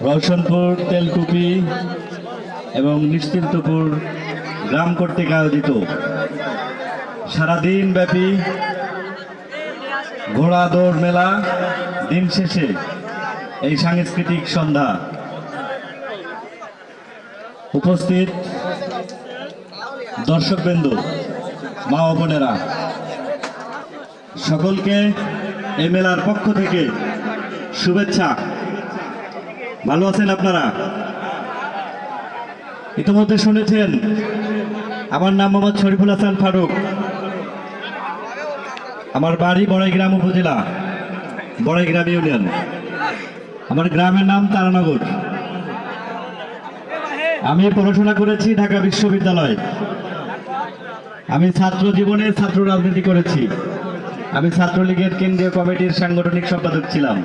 রওশনপুর তেলকুপি এবং নিশ্চিন্তপুর গ্রাম কর্তৃক আয়োজিত সারাদিন ব্যাপী ঘোড়া দৌড় মেলা দিন শেষে এই সাংস্কৃতিক সন্ধ্যা উপস্থিত দর্শকবৃন্দ, মা ও বোনেরা, সকলকে এই মেলার পক্ষ থেকে শুভেচ্ছা। ভালো আছেন আপনারা? ইতিমধ্যে শুনেছেন আমার নাম মোহাম্মদ শরীফুল হাসান ফারুক। আমার বাড়ি বড়াইগ্রাম উপজেলা, বড়াইগ্রাম ইউনিয়ন। আমার গ্রামের নাম তারানগর। আমি পড়াশোনা করেছি ঢাকা বিশ্ববিদ্যালয়। আমি ছাত্র জীবনে ছাত্র রাজনীতি করেছি। আমি ছাত্রলীগের কেন্দ্রীয় কমিটির সাংগঠনিক সম্পাদক ছিলাম।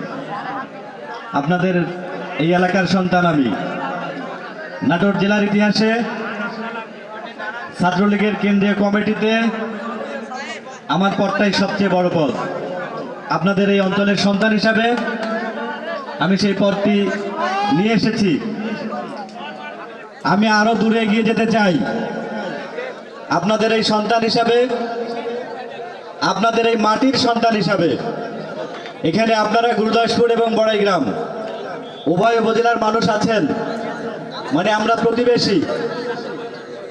আপনাদের এই এলাকার সন্তান আমি। নাটোর জেলার ইতিহাসে ছাত্রলীগের কেন্দ্রীয় কমিটিতে আমার পদটাই সবচেয়ে বড় পদ। আপনাদের এই অঞ্চলের সন্তান হিসাবে আমি সেই পদটি নিয়ে এসেছি। আমি আরো দূরে এগিয়ে যেতে চাই। আপনাদের এই সন্তান হিসাবে, আপনাদের এই মাটির সন্তান হিসাবে এখানে আপনারা গুরুদাসপুর এবং বড়াইগ্রাম উভয় উপজেলার মানুষ আছেন, মানে আমরা প্রতিবেশী,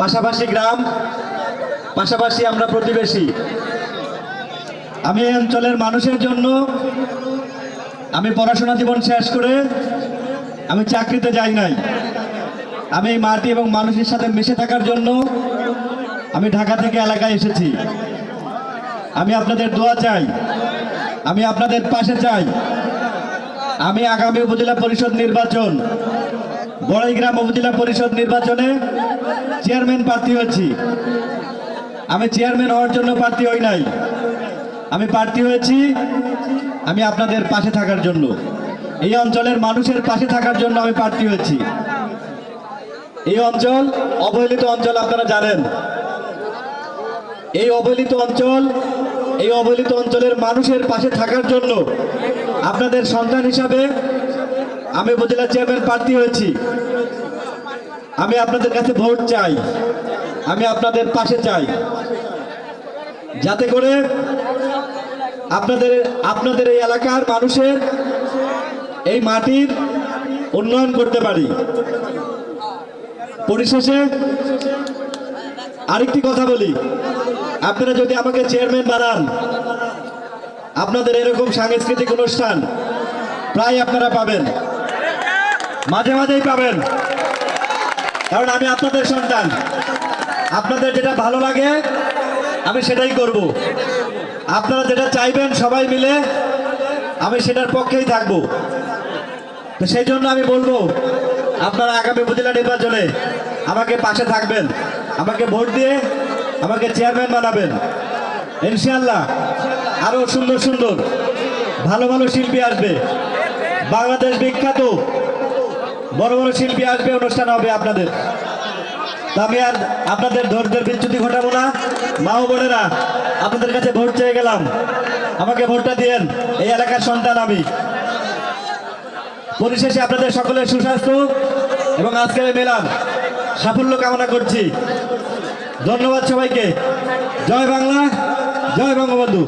পাশাপাশি গ্রাম, পাশাপাশি আমরা প্রতিবেশী। আমি এই অঞ্চলের মানুষের জন্য আমি পড়াশোনা জীবন শেষ করে আমি চাকরিতে যাই নাই। আমি এই মাটি এবং মানুষের সাথে মিশে থাকার জন্য আমি ঢাকা থেকে এলাকায় এসেছি। আমি আপনাদের দোয়া চাই, আমি আপনাদের পাশে চাই। আমি আগামী উপজেলা পরিষদ নির্বাচন, বড়াইগ্রাম উপজেলা পরিষদ নির্বাচনে চেয়ারম্যান প্রার্থী হয়েছি। আমি চেয়ারম্যান হওয়ার জন্য প্রার্থী হই নাই, আমি প্রার্থী হয়েছি আমি আপনাদের পাশে থাকার জন্য, এই অঞ্চলের মানুষের পাশে থাকার জন্য আমি প্রার্থী হয়েছি। এই অঞ্চল অবহেলিত অঞ্চল, আপনারা জানেন। এই অবহেলিত অঞ্চল, এই অবহেলিত অঞ্চলের মানুষের পাশে থাকার জন্য আপনাদের সন্তান হিসাবে আমি উপজেলা চেয়ারম্যান প্রার্থী হয়েছি। আমি আপনাদের কাছে ভোট চাই, আমি আপনাদের পাশে চাই, যাতে করে আপনাদের এই এলাকার মানুষের এই মাটির উন্নয়ন করতে পারি। পরিশেষে আরেকটি কথা বলি, আপনারা যদি আমাকে চেয়ারম্যান বানান, আপনাদের এরকম সাংস্কৃতিক অনুষ্ঠান প্রায় আপনারা পাবেন, মাঝে মাঝেই পাবেন, কারণ আমি আপনাদের সন্তান। আপনাদের যেটা ভালো লাগে আমি সেটাই করব। আপনারা যেটা চাইবেন সবাই মিলে আমি সেটার পক্ষেই থাকব। তো সেই জন্য আমি বলবো, আপনারা আগামী উপজেলা নির্বাচনে আমাকে পাশে থাকবেন, আমাকে ভোট দিয়ে আমাকে চেয়ারম্যান বানাবেন। ইনশাআল্লাহ আরো সুন্দর সুন্দর ভালো ভালো শিল্পী আসবে, বাংলাদেশ বিখ্যাত বড় বড় শিল্পী আসবে, অনুষ্ঠান হবে আপনাদের। আমি আর আপনাদের ধৈর্যের বিচ্যুতি ঘটাবো না। মা ও বোনেরা, আপনাদের কাছে ভোট চেয়ে গেলাম, আমাকে ভোটটা দিয়েন, এই এলাকার সন্তান আমি। পরিশেষে আপনাদের সকলের সুস্বাস্থ্য এবং আজকের এই মেলার সাফল্য কামনা করছি। ধন্যবাদ সবাইকে। জয় বাংলা, জয় বঙ্গবন্ধু।